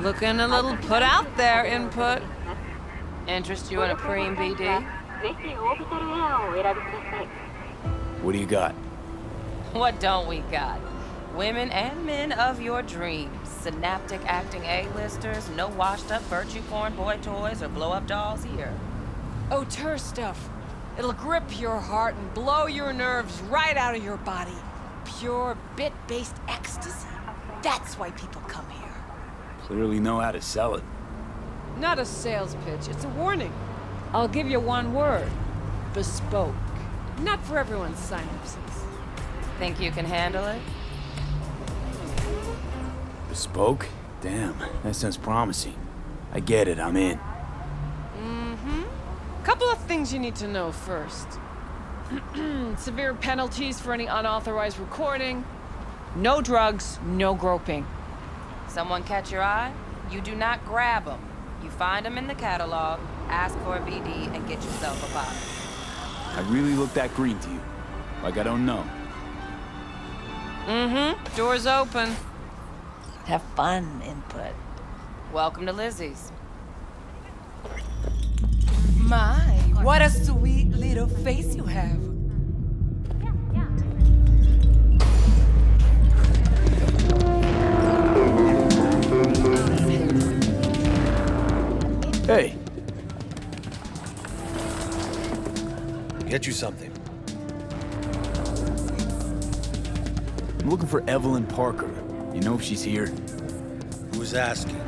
Looking a little put out there, input. Interest you in a preem BD? What do you got? What don't we got? Women and men of your dreams. Synaptic acting A-listers, no washed-up virtue porn boy toys or blow-up dolls here. Auteur stuff. It'll grip your heart and blow your nerves right out of your body. Pure bit-based ecstasy. That's why people come here. Clearly know how to sell it. Not a sales pitch, it's a warning. I'll give you one word. Bespoke. Not for everyone's synapses. Think you can handle it? Bespoke? Damn, that sounds promising. I get it, I'm in. Couple of things you need to know first. Severe penalties for any unauthorized recording. No drugs, no groping. Someone catch your eye? You do not grab them. You find them in the catalog, ask for a VD, and get yourself a bottle. I really look that green to you. Like I don't know. Door's open. Have fun, input. Welcome to Lizzie's. My, what a sweet little face you have. Hey! Get you something. I'm looking for Evelyn Parker. You know if she's here? Who's asking?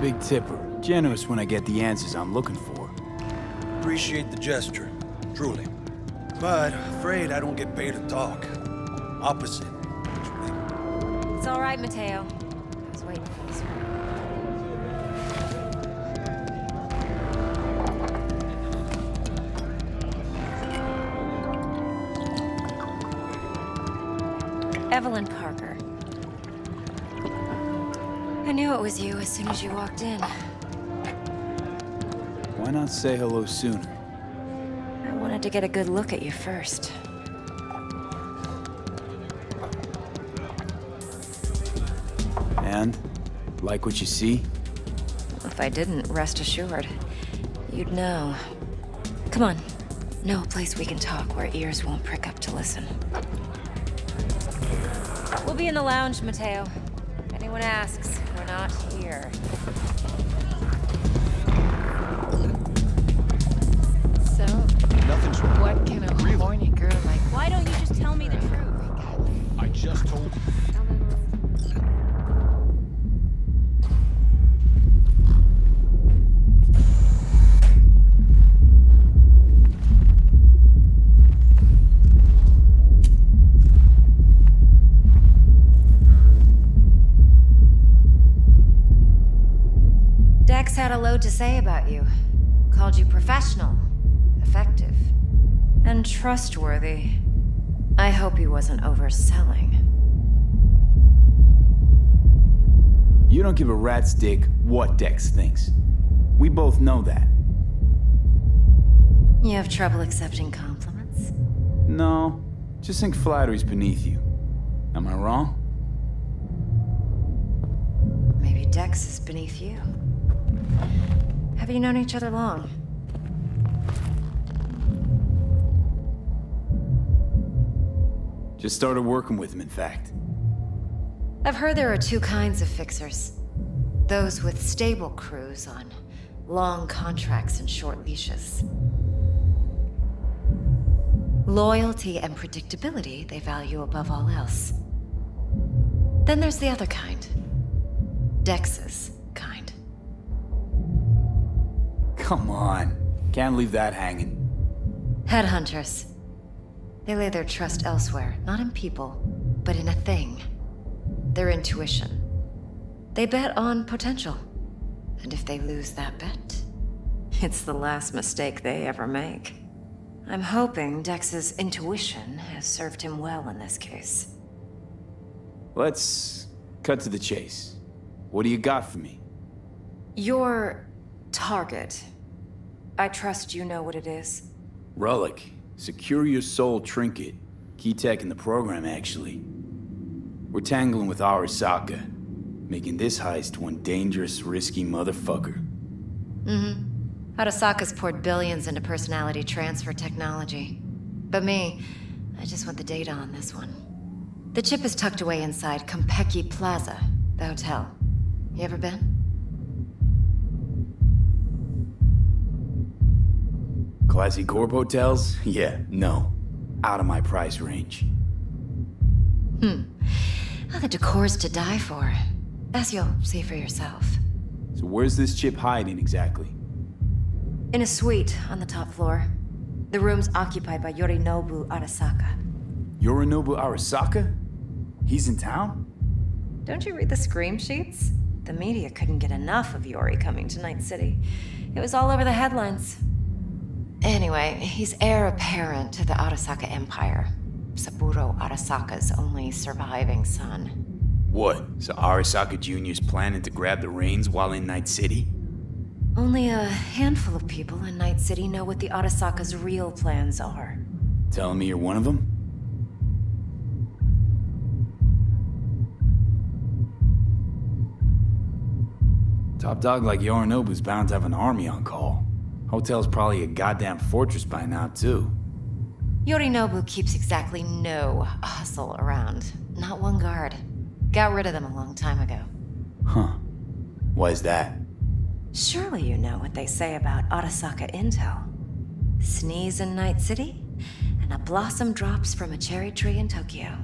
Big tipper. Generous when I get the answers I'm looking for. Appreciate the gesture, truly. But afraid I don't get paid to talk. Opposite, actually. It's all right, Mateo. I was waiting for this one. Evelyn Parker. I knew it was you as soon as you walked in. Why not say hello sooner? I wanted to get a good look at you first. And? Like what you see? If I didn't, rest assured, you'd know. Come on. Know a place we can talk where ears won't prick up to listen. We'll be in the lounge, Mateo. If anyone asks, we're not here. So, Nothing's wrong. what can a horny girl like... Why don't you just tell me the truth? I just told you. Dex had a load to say about you. Called you professional, effective, and trustworthy. I hope he wasn't overselling. You don't give a rat's dick what Dex thinks. We both know that. You have trouble accepting compliments? No, just think flattery's beneath you. Am I wrong? Maybe Dex is beneath you. Have you known each other long? Just started working with him, in fact. I've heard there are two kinds of fixers. Those with stable crews on long contracts and short leashes. Loyalty and predictability they value above all else. Then there's the other kind. Dex's kind. Come on. Can't leave that hanging. Headhunters. They lay their trust elsewhere, not in people, but in a thing. Their intuition. They bet on potential. And if they lose that bet, it's the last mistake they ever make. I'm hoping Dex's intuition has served him well in this case. Let's cut to the chase. What do you got for me? Your target. I trust you know what it is. Relic. Secure your soul trinket. Key tech in the program, actually. We're tangling with Arasaka, making this heist one dangerous, risky motherfucker. Arasaka's poured billions into personality transfer technology. But me, I just want the data on this one. The chip is tucked away inside Kompeki Plaza, the hotel. You ever been? Classy corp hotels? Yeah, no. Out of my price range. Well, the decor's to die for, as you'll see for yourself. So where's this chip hiding exactly? In a suite on the top floor. The room's occupied by Yorinobu Arasaka. Yorinobu Arasaka? He's in town? Don't you read the scream sheets? The media couldn't get enough of Yori coming to Night City. It was all over the headlines. Anyway, he's heir apparent to the Arasaka Empire. Saburo Arasaka's only surviving son. What? So Arasaka Jr.'s planning to grab the reins while in Night City? Only a handful of people in Night City know what the Arasaka's real plans are. Telling me you're one of them? Top dog like Yorinobu's bound to have an army on call. Hotel's probably a goddamn fortress by now, too. Yorinobu keeps exactly no hustle around. Not one guard. Got rid of them a long time ago. Huh. Why's that? Surely you know what they say about Arasaka intel. Sneeze in Night City, and a blossom drops from a cherry tree in Tokyo.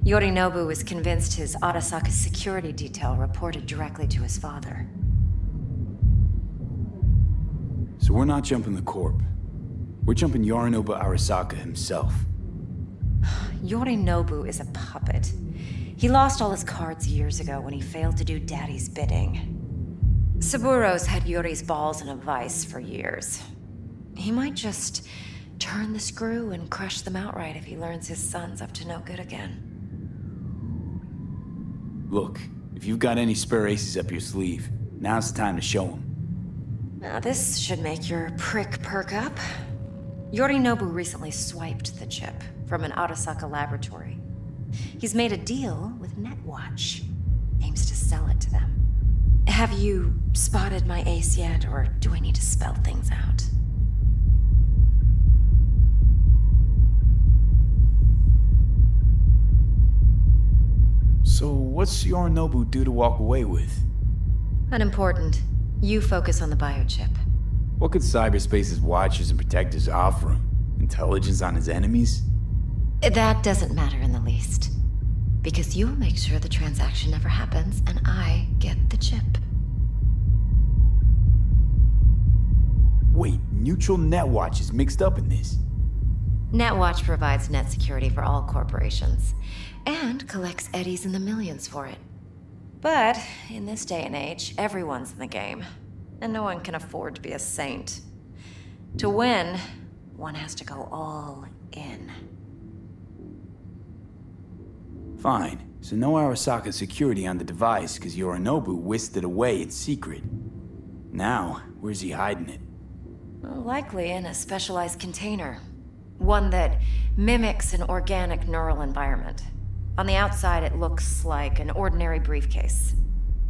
Yorinobu was convinced his Arasaka security detail reported directly to his father. So we're not jumping the corp. We're jumping Yorinobu Arasaka himself. Yorinobu is a puppet. He lost all his cards years ago when he failed to do Daddy's bidding. Saburo's had Yori's balls in a vice for years. He might just turn the screw and crush them outright if he learns his son's up to no good again. Look, if you've got any spare aces up your sleeve, now's the time to show them. Now this should make your prick perk up. Yorinobu recently swiped the chip from an Arasaka laboratory. He's made a deal with Netwatch. Aims to sell it to them. Have you spotted my ace yet, or do I need to spell things out? So what's Yorinobu due to walk away with? Unimportant. You focus on the biochip. What could cyberspace's watchers and protectors offer him? Intelligence on his enemies? That doesn't matter in the least. Because you'll make sure the transaction never happens, and I get the chip. Wait, neutral Netwatch is mixed up in this. Netwatch provides net security for all corporations, and collects eddies in the millions for it. But in this day and age, everyone's in the game, and no one can afford to be a saint. To win, one has to go all in. Fine, so no Arasaka security on the device because Yorinobu whisked it away in secret. Now, where's he hiding it? Well, likely in a specialized container. One that mimics an organic neural environment. On the outside, it looks like an ordinary briefcase.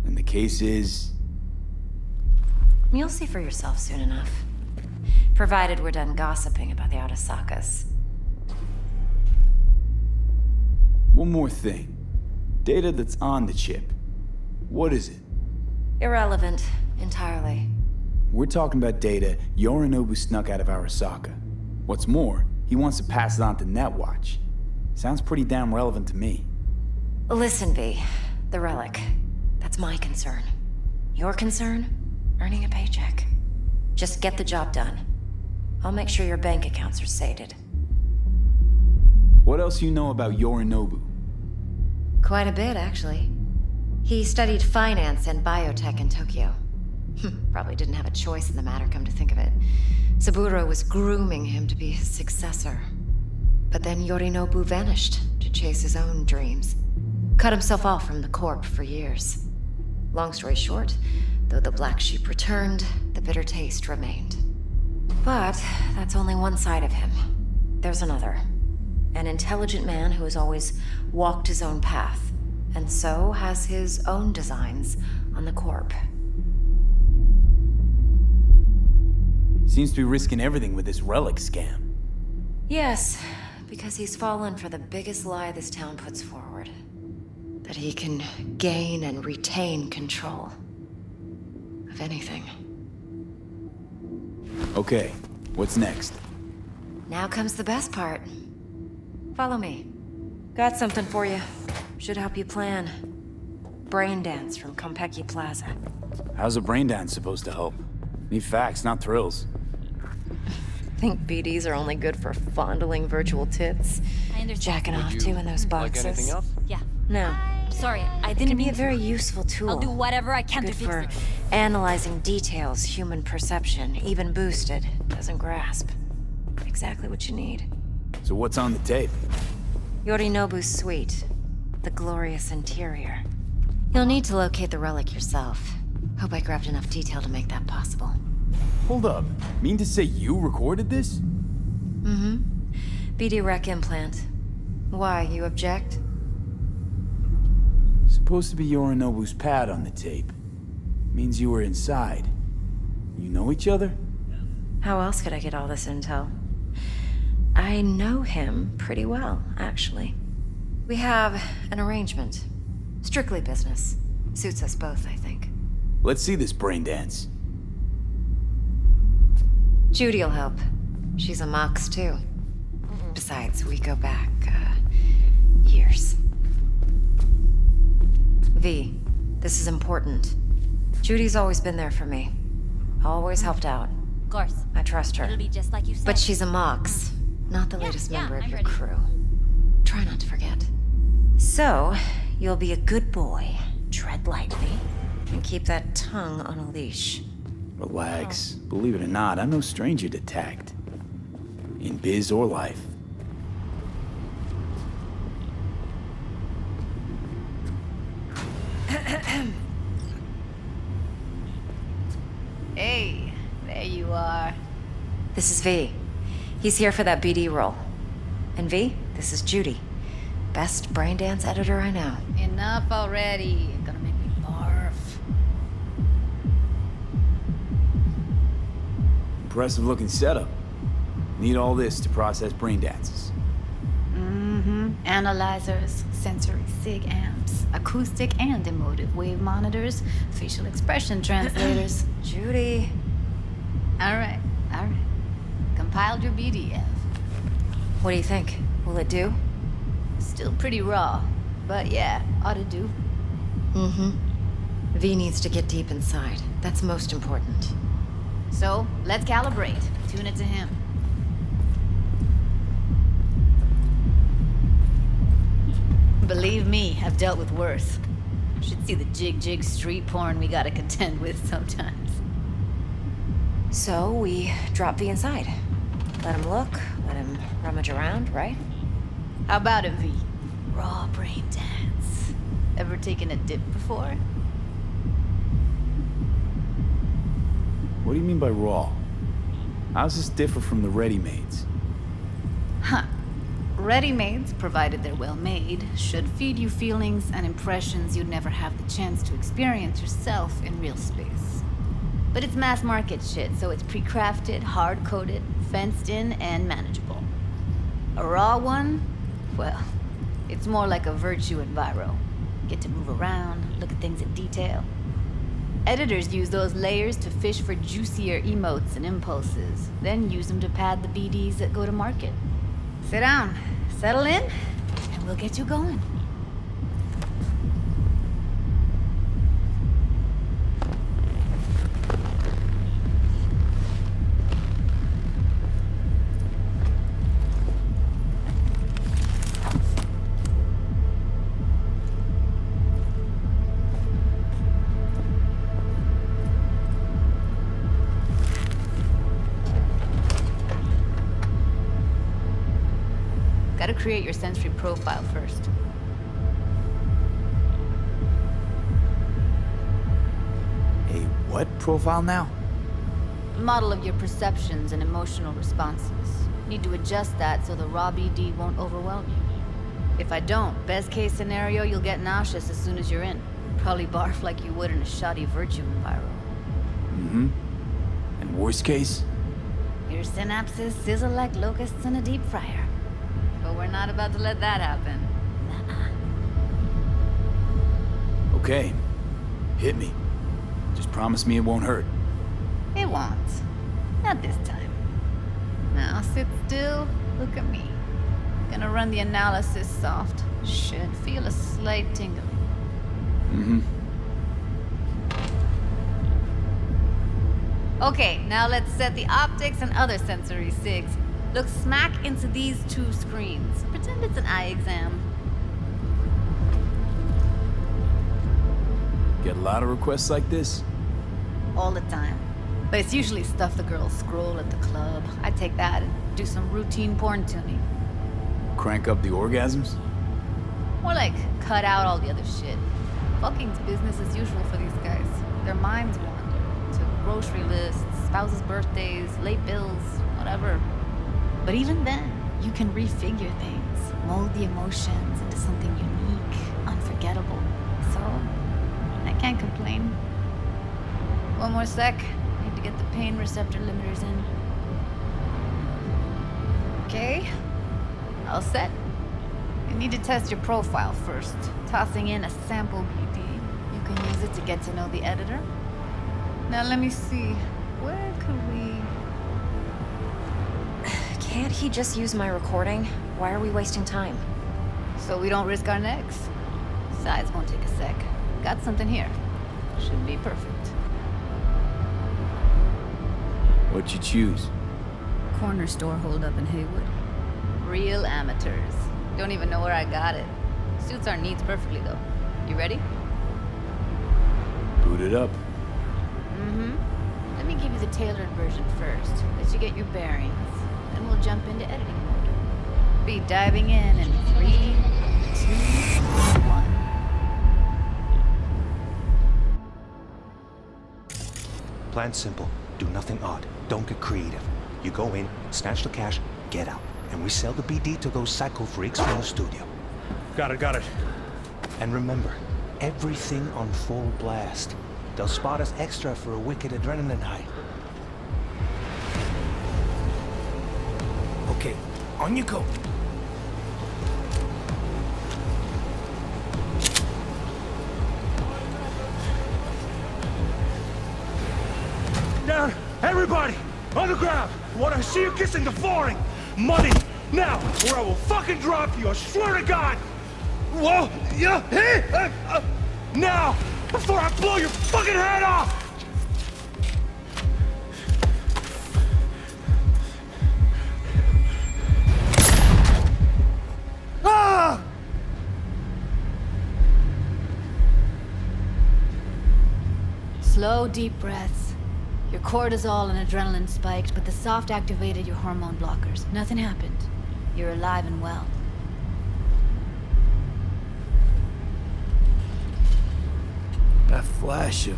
And the case is... You'll see for yourself soon enough. Provided we're done gossiping about the Arasakas. One more thing. Data that's on the chip. What is it? Irrelevant, entirely. We're talking about data Yorinobu snuck out of Arasaka. What's more, he wants to pass it on to Netwatch. Sounds pretty damn relevant to me. Listen, V. The relic. That's my concern. Your concern? Earning a paycheck. Just get the job done. I'll make sure your bank accounts are sated. What else you know about Yorinobu? Quite a bit, actually. He studied finance and biotech in Tokyo. Probably didn't have a choice in the matter, come to think of it. Saburo was grooming him to be his successor. But then Yorinobu vanished to chase his own dreams. Cut himself off from the Corp for years. Long story short, though the black sheep returned, the bitter taste remained. But that's only one side of him. There's another. An intelligent man who has always walked his own path, and so has his own designs on the Corp. Seems to be risking everything with this relic scam. Yes, because he's fallen for the biggest lie this town puts forward. That he can gain and retain control of anything. Okay, what's next? Now comes the best part. Follow me. Got something for you. Should help you plan. Brain dance from Konpeki Plaza. How's a brain dance supposed to help? Need facts, not thrills. Think BDs are only good for fondling virtual tits? I understand. Jacking off to in those boxes? Like anything else? Yeah. No. Sorry, I It didn't can be mean a to. very useful tool. I'll do whatever I can Good to fix for it. analyzing details human perception, even boosted, doesn't grasp. Exactly what you need. So what's on the tape? Yorinobu's suite. The glorious interior. You'll need to locate the relic yourself. Hope I grabbed enough detail to make that possible. Hold up. Mean to say you recorded this? Mm-hmm. BD Rec implant. Why, you object? Supposed to be Yorinobu's pad on the tape. Means you were inside. You know each other? How else could I get all this intel? I know him pretty well, actually. We have an arrangement. Strictly business. Suits us both, I think. Let's see this brain dance. Judy'll help. She's a Mox, too. Besides, we go back, years. V, this is important. Judy's always been there for me. Always helped out. Of course. I trust her. It'll be just like you said. But she's a Mox, not the Yeah, latest yeah, member of I'm your ready. crew. Try not to forget. So, you'll be a good boy, tread lightly, and keep that tongue on a leash. Relax. Believe it or not, I'm no stranger to tact. In biz or life. Hey, there you are. This is V. He's here for that BD role. And V, this is Judy. Best brain dance editor I know. Enough already. You're gonna make me barf. Impressive looking setup. Need all this to process brain dances. Analyzers, sensory sig amps, acoustic and emotive wave monitors, facial expression translators. Judy. All right. Compiled your BDF. What do you think? Will it do? Still pretty raw, but yeah, ought to do. Mm-hmm. V needs to get deep inside. That's most important. So, let's calibrate. Tune it to him. Believe me, I've dealt with worse. Should see the jig street porn we gotta contend with sometimes. So we drop V inside. Let him look, let him rummage around, right? How about it, V? Raw brain dance. Ever taken a dip before? What do you mean by raw? How's this differ from the ready-mades? Huh. Ready-mades, provided they're well made, should feed you feelings and impressions you'd never have the chance to experience yourself in real space. But it's mass market shit, so it's pre-crafted, hard-coded, fenced in, and manageable. A raw one? Well, it's more like a virtue enviro. Get to move around, look at things in detail. Editors use those layers to fish for juicier emotes and impulses, then use them to pad the BDs that go to market. Sit down, settle in, and we'll get you going. Gotta create your sensory profile first. A what profile now? Model of your perceptions and emotional responses. Need to adjust that so the raw BD won't overwhelm you. If I don't, best case scenario, you'll get nauseous as soon as you're in. Probably barf like you would in a shoddy virtue enviro. Mm-hmm. And worst case? Your synapses sizzle like locusts in a deep fryer. But we're not about to let that happen. Nuh-uh. Okay. Hit me. Just promise me it won't hurt. It won't. Not this time. Now sit still, look at me. Gonna run the analysis soft. Should feel a slight tingling. Mm-hmm. Okay, now let's set the optics and other sensory sigs. Look smack into these two screens. Pretend it's an eye exam. Get a lot of requests like this? All the time. But it's usually stuff the girls scroll at the club. I take that and do some routine porn tuning. Crank up the orgasms? More like cut out all the other shit. Fucking's business as usual for these guys. Their minds wander to grocery lists, spouses' birthdays, late bills, whatever. But even then, you can refigure things, mold the emotions into something unique, unforgettable. So, I can't complain. One more sec. Need to get the pain receptor limiters in. Okay. All set. You need to test your profile first. Tossing in a sample BD. You can use it to get to know the editor. Now let me see. Where could we... Can't he just use my recording? Why are we wasting time? So we don't risk our necks. Besides, won't take a sec. Got something here. Should be perfect. What'd you choose? Corner store holdup in Haywood. Real amateurs. Don't even know where I got it. Suits our needs perfectly, though. You ready? Boot it up. Mm-hmm. Let me give you the tailored version first. Let you get your bearings. Then we'll jump into editing mode. Be diving in 3, 2, 1. Plan simple. Do nothing odd. Don't get creative. You go in, snatch the cash, get out. And we sell the BD to those psycho freaks from the studio. Got it. And remember, everything on full blast. They'll spot us extra for a wicked adrenaline high. Okay, on you go. Down! Everybody! On the ground! I want to see you kissing the flooring! Money! Now! Or I will fucking drop you! I swear to God! Whoa! Yeah! Hey! Now! Before I blow your fucking head off! Ah! Slow, deep breaths. Your cortisol and adrenaline spiked, but the soft activated your hormone blockers. Nothing happened. You're alive and well. That flash of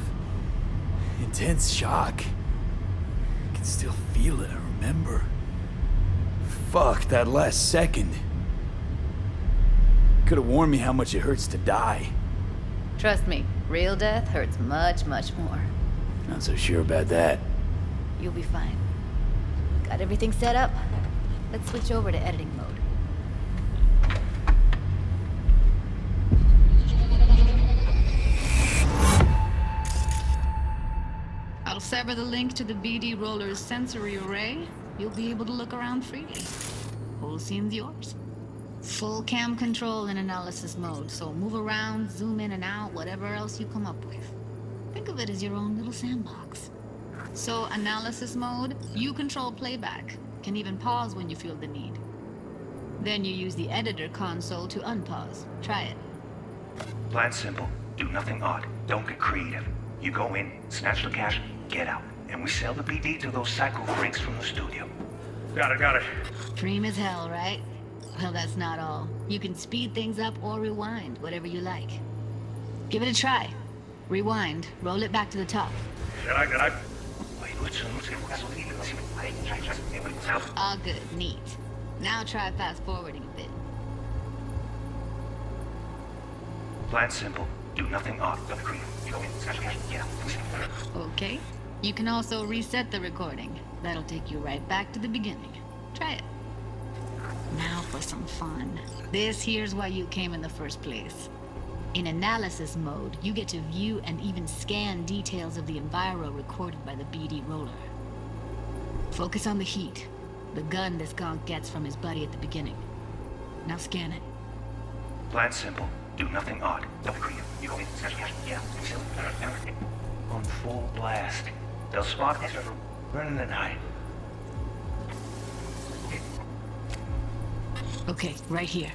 intense shock. I can still feel it, I remember. Fuck, that last second. Could have warned me how much it hurts to die. Trust me, real death hurts much, much more. Not so sure about that. You'll be fine. Got everything set up? Let's switch over to editing mode. I'll sever the link to the BD Roller's sensory array. You'll be able to look around freely. Whole scene's yours. Full cam control in analysis mode, so move around, zoom in and out, whatever else you come up with. Think of it as your own little sandbox. So, analysis mode, you control playback. Can even pause when you feel the need. Then you use the editor console to unpause. Try it. Plan simple. Do nothing odd. Don't get creative. You go in, snatch the cash, get out. And we sell the BD to those psycho freaks from the studio. Got it. Dream as hell, right? Well, that's not all. You can speed things up or rewind, whatever you like. Give it a try. Rewind. Roll it back to the top. Wait, what's All good, neat. Now try fast forwarding a bit. Plan simple. Do nothing odd. Don't creep. You go in, snatch cash, get out. Okay. You can also reset the recording. That'll take you right back to the beginning. Try it. Now for some fun. This here's why you came in the first place. In analysis mode, you get to view and even scan details of the enviro recorded by the BD roller. Focus on the heat, the gun this gonk gets from his buddy at the beginning. Now scan it. Plan simple. Do nothing odd. Don't creep. You go in, snatch cash, get out. On full blast. They'll spot us. Run and hide. Okay, right here.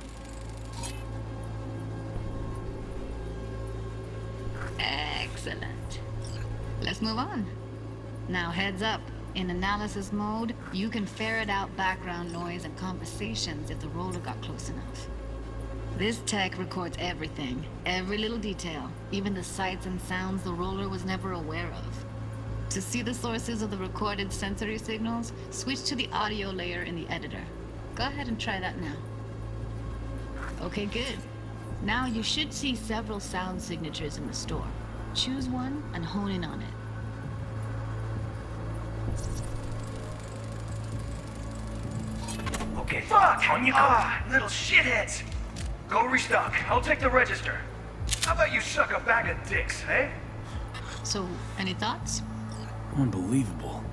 Excellent. Let's move on. Now heads up. In analysis mode, you can ferret out background noise and conversations if the roller got close enough. This tech records everything, every little detail, even the sights and sounds the roller was never aware of. To see the sources of the recorded sensory signals, switch to the audio layer in the editor. Go ahead and try that now. Okay, good. Now you should see several sound signatures in the store. Choose one and hone in on it. Okay, fuck! On you go! Little shitheads! Go restock. I'll take the register. How about you suck a bag of dicks, eh? So, any thoughts? Unbelievable.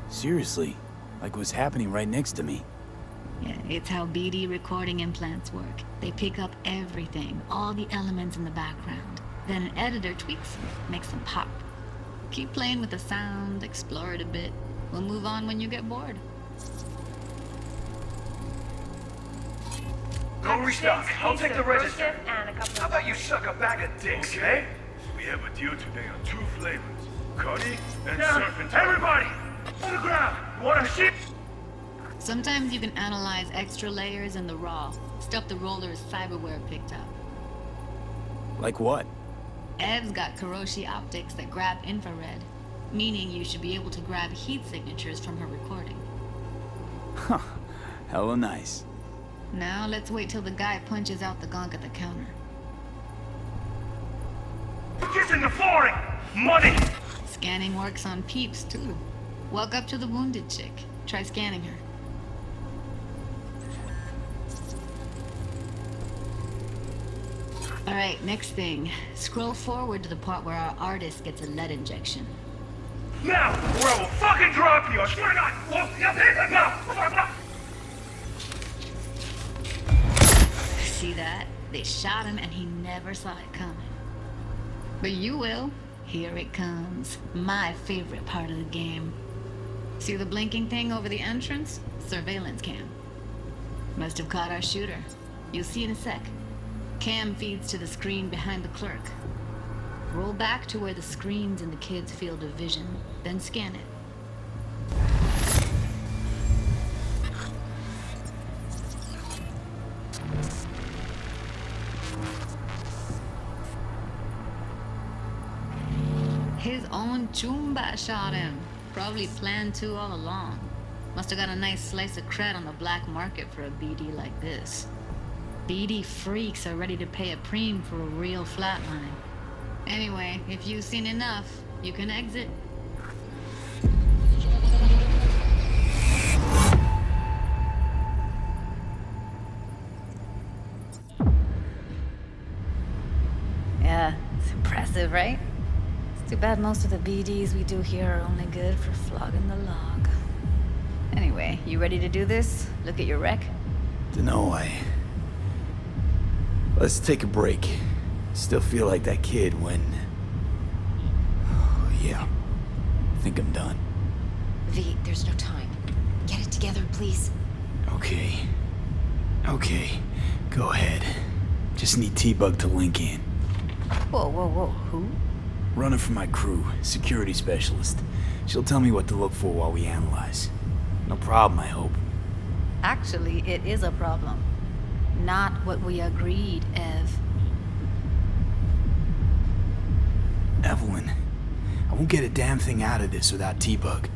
Seriously, like what's happening right next to me. Yeah, it's how BD recording implants work. They pick up everything, all the elements in the background. Then an editor tweaks them, makes them pop. Keep playing with the sound, explore it a bit. We'll move on when you get bored. Go restock. I'll take the register. How about you suck a bag of dicks, eh? We have a deal today on 2 flavors. Cuddy and Now, Serpentine. everybody! On the ground! You wanna shit? Sometimes you can analyze extra layers in the raw, stuff the roller's cyberware picked up. Like what? Ev's got Kiroshi optics that grab infrared, meaning you should be able to grab heat signatures from her recording. Huh. Hella nice. Now let's wait till the guy punches out the gonk at the counter. Kissing the flooring! Money! Scanning works on peeps, too. Walk up to the wounded chick. Try scanning her. Alright, next thing. Scroll forward to the part where our artist gets a lead injection. Now, or I will fucking drop you! I swear to God! Whoa, no! See that? They shot him and he never saw it coming. But you will. Here it comes. My favorite part of the game. See the blinking thing over the entrance? Surveillance cam. Must have caught our shooter. You'll see in a sec. Cam feeds to the screen behind the clerk. Roll back to where the screen's in the kid's field of vision, then scan it. His own Chumba shot him. Probably planned to all along. Must have got a nice slice of cred on the black market for a BD like this. BD freaks are ready to pay a preem for a real flatline. Anyway, if you've seen enough, you can exit. Yeah, it's impressive, right? It's too bad most of the BDs we do here are only good for flogging the log. Anyway, you ready to do this? Look at your wreck? Dunno, Let's take a break. Still feel like that kid when... Yeah. I think I'm done. V, there's no time. Get it together, please. Okay. Go ahead. Just need T-Bug to link in. Whoa, who? Running for my crew, security specialist. She'll tell me what to look for while we analyze. No problem, I hope. Actually, it is a problem. Not what we agreed, Ev. Evelyn, I won't get a damn thing out of this without T-Bug.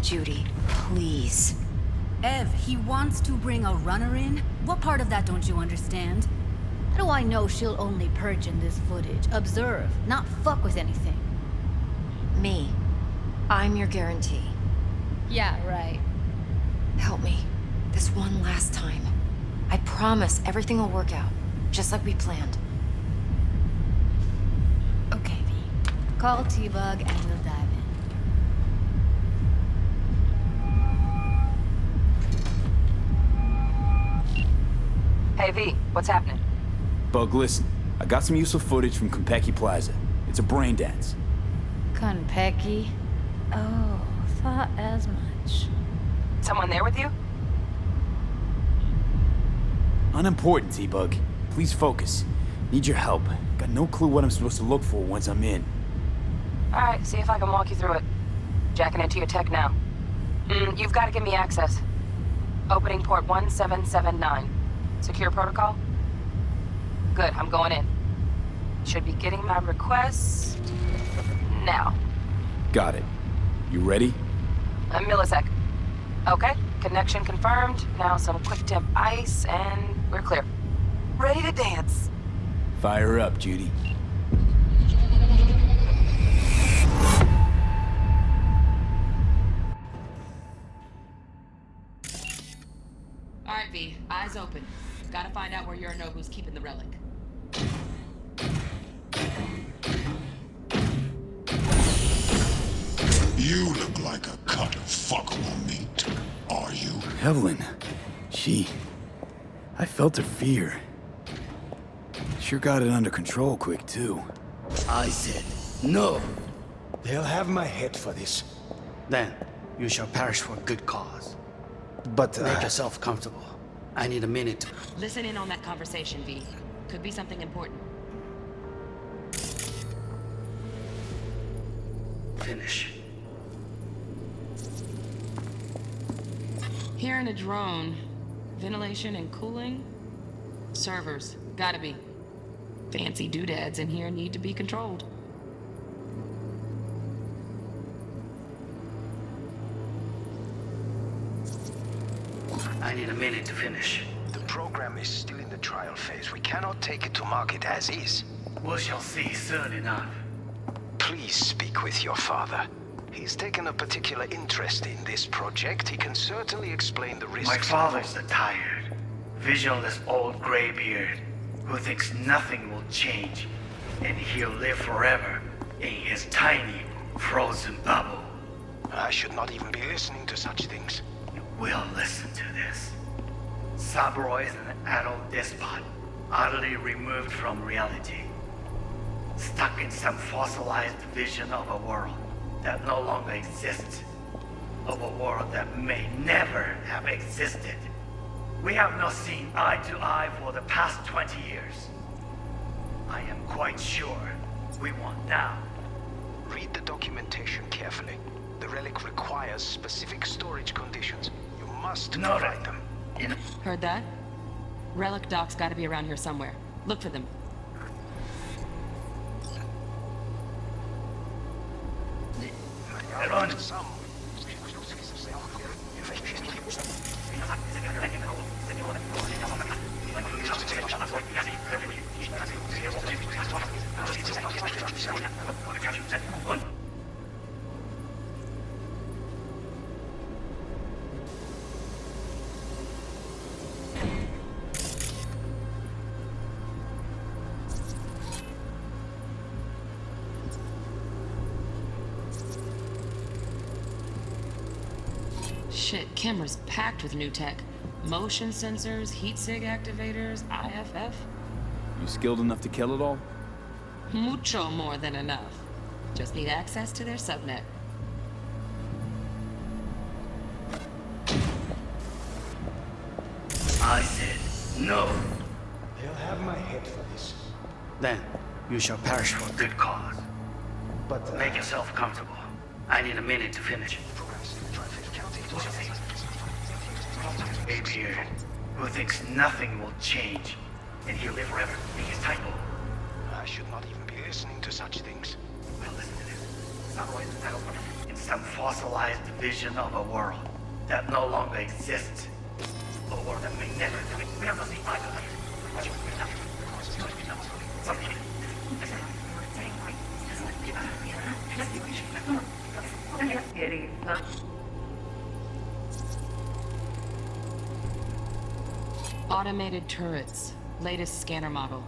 Judy, please. Ev, he wants to bring a runner in? What part of that don't you understand? How do I know she'll only perch in this footage? Observe, not fuck with anything. Me. I'm your guarantee. Yeah, right. Help me. This one last time. I promise everything will work out, just like we planned. Okay, V. Call T-Bug and we'll dive in. Hey, V, what's happening? Bug, listen. I got some useful footage from Konpeki Plaza. It's a brain dance. Konpeki? Oh, thought as much. Someone there with you? Unimportant, T-Bug. Please focus. Need your help. Got no clue what I'm supposed to look for once I'm in. Alright, see if I can walk you through it. Jacking into your tech now. You've got to give me access. Opening port 1779. Secure protocol? Good, I'm going in. Should be getting my request now. Got it. You ready? A millisec. Okay, connection confirmed. Now some quick temp ice, and we're clear. Ready to dance. Fire up, Judy. Alright, V, eyes open. Gotta find out where Yorinobu's keeping the relic. You look like a cut of fuckable meat. Are you? Evelyn. I felt her fear. Sure got it under control quick, too. I said, no. They'll have my head for this. Then, you shall perish for a good cause. But, Make yourself comfortable. I need a minute. Listen in on that conversation, V. Could be something important. Finish. Hearing a drone. Ventilation and cooling? Servers. Gotta be. Fancy doodads in here need to be controlled. I need a minute to finish. The program is still in the trial phase. We cannot take it to market as is. We shall see soon enough. Please speak with your father. He's taken a particular interest in this project. He can certainly explain the risks. My father's a tired, visionless old graybeard who thinks nothing will change, and he'll live forever in his tiny, frozen bubble. I should not even be listening to such things. We'll listen to this. Saburo is an adult despot, utterly removed from reality. Stuck in some fossilized vision of a world that no longer exists. Of a world that may never have existed. We have not seen eye to eye for the past 20 years. I am quite sure we want now. Read the documentation carefully. The relic requires specific storage conditions. You must provide them. Heard that? Relic docs gotta be around here somewhere. Look for them. Run. Shit, camera's packed with new tech. Motion sensors, heat sig activators, IFF. You skilled enough to kill it all? Mucho more than enough. Just need access to their subnet. I said no. They'll have my head for this. Then you shall perish for a good cause. But, Make yourself comfortable. I need a minute to finish. A beard who thinks nothing will change, and he'll live forever in his tiny bubble. I should not even be listening to such things. Well, listen to this. Saburo is an adult in some fossilized vision of a world that no longer exists. A world that may never Automated turrets. Latest scanner model.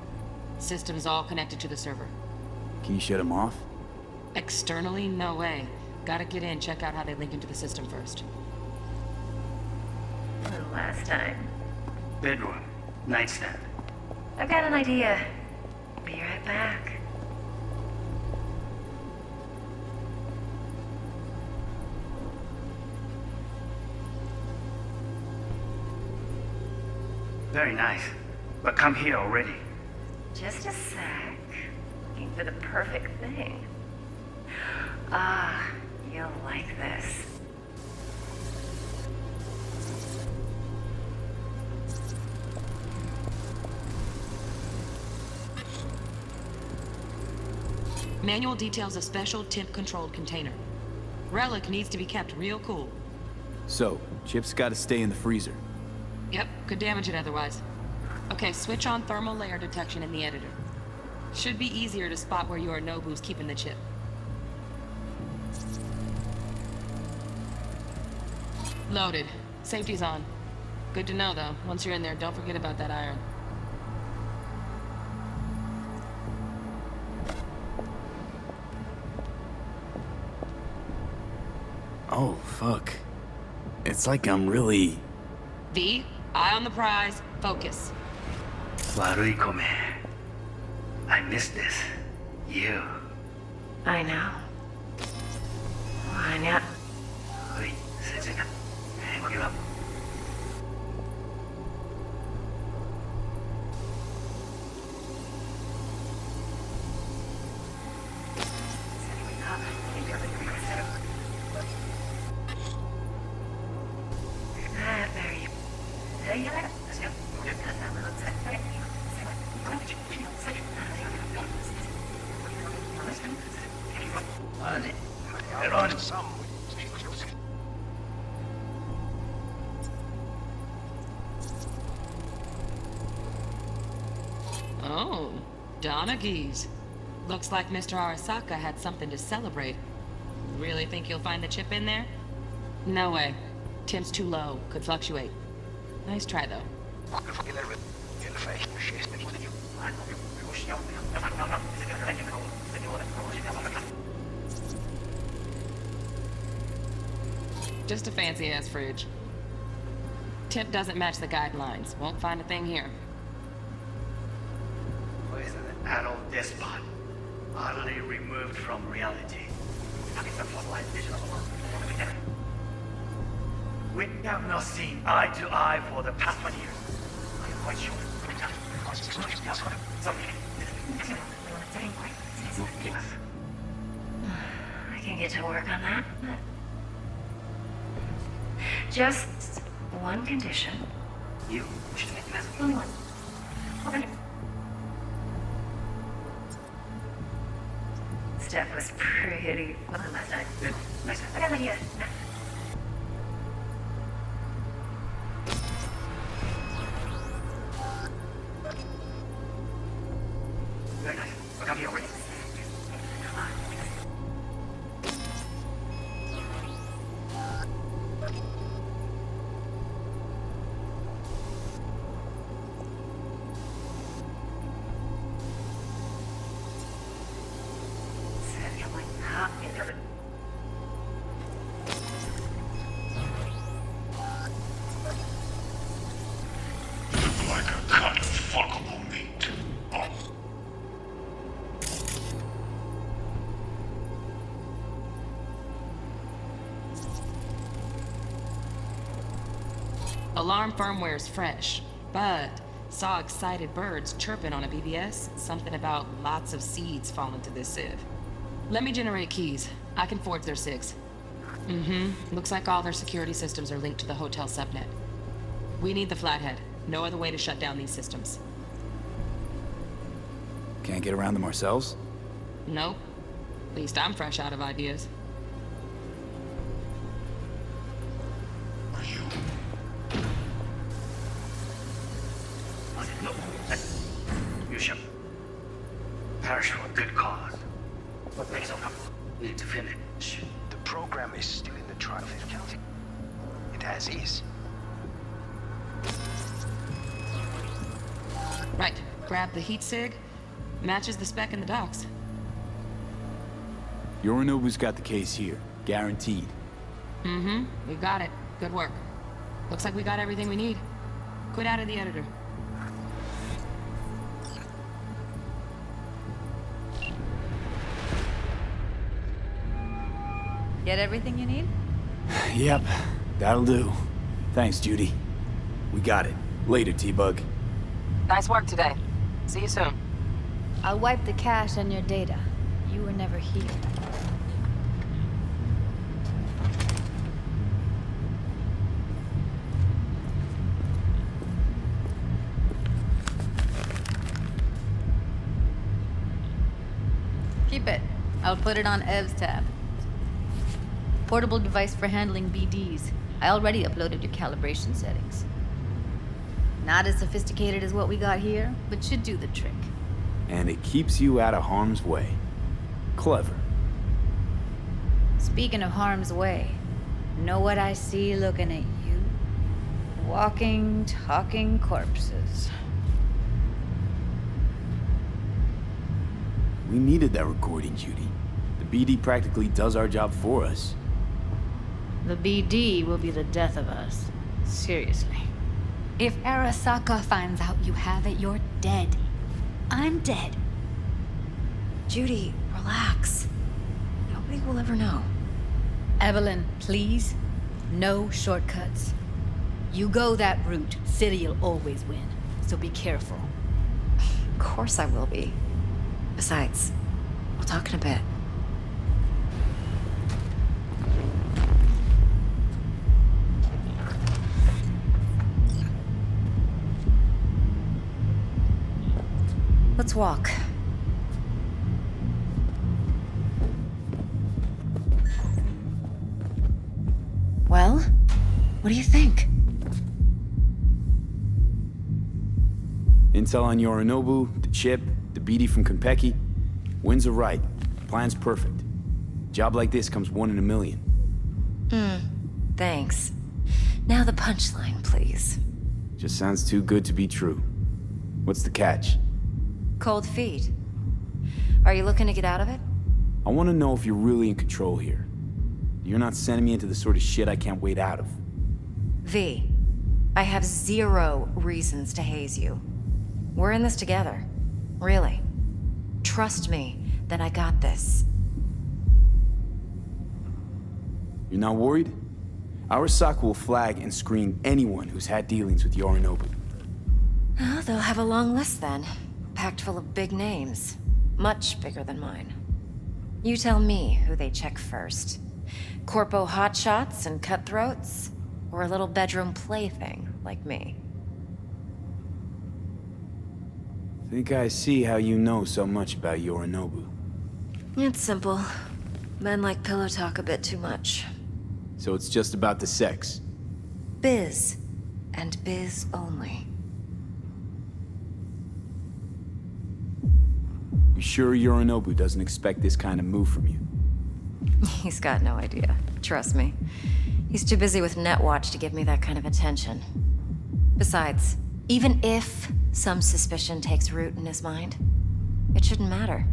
Systems all connected to the server. Can you shut them off? Externally, no way. Gotta get in, check out how they link into the system first. Last time. Bedroom, nightstand. I've got an idea. Be right back. Very nice. But come here already. Just a sec. Looking for the perfect thing. Ah, you'll like this. Manual details a special temp-controlled container. Relic needs to be kept real cool. So, chips gotta stay in the freezer. Yep, could damage it otherwise. Okay, switch on thermal layer detection in the editor. Should be easier to spot where Yorinobu's keeping the chip. Loaded. Safety's on. Good to know, though. Once you're in there, don't forget about that iron. Oh, fuck. It's like I'm really... V, eye on the prize, focus. Warui kome. I miss this. You. I know. I know. Wait, Setsuna. Hang you up. Oh, Donaghys. Looks like Mr. Arasaka had something to celebrate. Really think you'll find the chip in there? No way. Temp's too low. Could fluctuate. Nice try, though. Just a fancy-ass fridge. Temp doesn't match the guidelines. Won't find a thing here. Is an adult despot, utterly removed from reality. We have not seen eye to eye for the past 1 year. I am quite sure. I can get to work on that. Just one condition. You should make this. Only one. Stuff was pretty fun last night. Good. Nice. I got an idea. Very nice. Well, come here already. Look like a cut of fuckable meat. Oh. Alarm firmware's fresh, but saw excited birds chirping on a BBS. Something about lots of seeds falling to this sieve. Let me generate keys. I can forge their SIGs. Looks like all their security systems are linked to the hotel subnet. We need the flathead. No other way to shut down these systems. Can't get around them ourselves? Nope. At least I'm fresh out of ideas. trial county. It has ease. Right. Grab the heat sig. Matches the spec in the docs. Yorinobu's got the case here. Guaranteed. Mm-hmm. We got it. Good work. Looks like we got everything we need. Quit out of the editor. Get everything you need? Yep, that'll do. Thanks, Judy. We got it. Later, T-Bug. Nice work today. See you soon. I'll wipe the cache on your data. You were never here. Keep it. I'll put it on Ev's tab. Portable device for handling BDs. I already uploaded your calibration settings. Not as sophisticated as what we got here, but should do the trick. And it keeps you out of harm's way. Clever. Speaking of harm's way, know what I see looking at you? Walking, talking corpses. We needed that recording, Judy. The BD practically does our job for us. The BD will be the death of us. Seriously. If Arasaka finds out you have it, you're dead. I'm dead. Judy, relax. Nobody will ever know. Evelyn, please. No shortcuts. You go that route, City'll always win. So be careful. Of course I will be. Besides, we'll talk in a bit. Let's walk. Well, what do you think? Intel on Yorinobu, the chip, the BD from Konpeki. Winds are right. Plan's perfect. Job like this comes 1 in a million. Thanks. Now the punchline, please. Just sounds too good to be true. What's the catch? Cold feet. Are you looking to get out of it? I want to know if you're really in control here. You're not sending me into the sort of shit I can't wait out of. V, I have 0 reasons to haze you. We're in this together. Really. Trust me that I got this. You're not worried? Arasaka will flag and screen anyone who's had dealings with Yorinobu. Oh, they'll have a long list then. Packed full of big names. Much bigger than mine. You tell me who they check first. Corpo hotshots and cutthroats? Or a little bedroom plaything like me? Think I see how you know so much about Yorinobu. It's simple. Men like pillow talk a bit too much. So it's just about the sex. Biz. And biz only. You sure Yorinobu doesn't expect this kind of move from you? He's got no idea. Trust me. He's too busy with Netwatch to give me that kind of attention. Besides, even if some suspicion takes root in his mind, it shouldn't matter.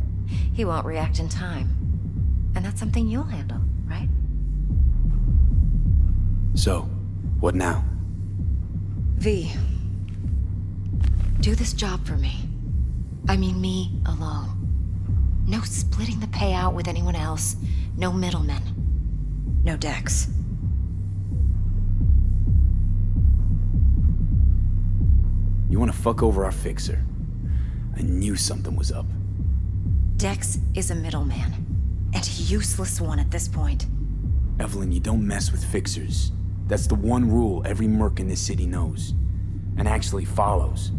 He won't react in time. And that's something you'll handle, right? So, what now? V. Do this job for me. I mean me alone. No splitting the payout with anyone else. No middlemen. No Dex. You want to fuck over our fixer? I knew something was up. Dex is a middleman. And a useless one at this point. Evelyn, you don't mess with fixers. That's the one rule every merc in this city knows. And actually follows.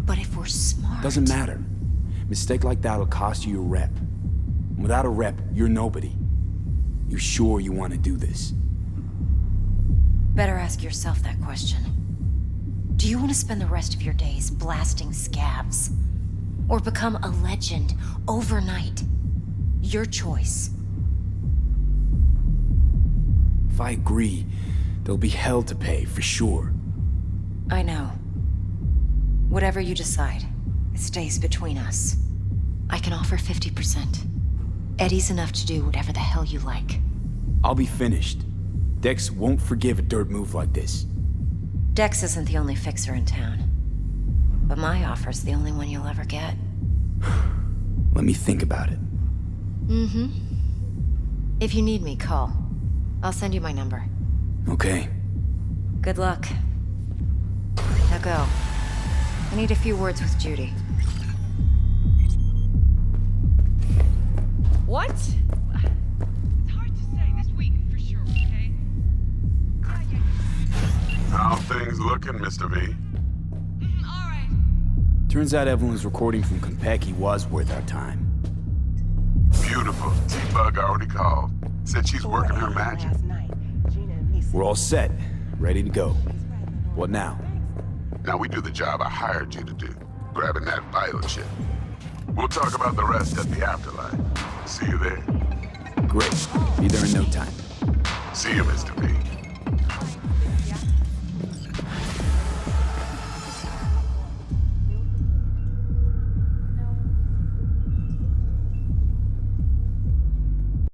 But if we're smart... Doesn't matter. Mistake like that'll cost you your rep. And without a rep, you're nobody. You sure you want to do this? Better ask yourself that question. Do you want to spend the rest of your days blasting scabs? Or become a legend overnight? Your choice. If I agree, there'll be hell to pay, for sure. I know. Whatever you decide, it stays between us. I can offer 50%. Eddie's enough to do whatever the hell you like. I'll be finished. Dex won't forgive a dirt move like this. Dex isn't the only fixer in town. But my offer's the only one you'll ever get. Let me think about it. Mm-hmm. If you need me, call. I'll send you my number. Okay. Good luck. Now go. I need a few words with Judy. What? It's hard to say this week for sure, okay? How things looking, Mr. V? All right. Turns out Evelyn's recording from Konpeki was worth our time. Beautiful. T-Bug already called. Said she's working her magic. We're all set. Ready to go. What now? Now we do the job I hired you to do. Grabbing that vital chip. We'll talk about the rest at the afterlife. See you there. Great. Be there in no time. See you, Mr. V.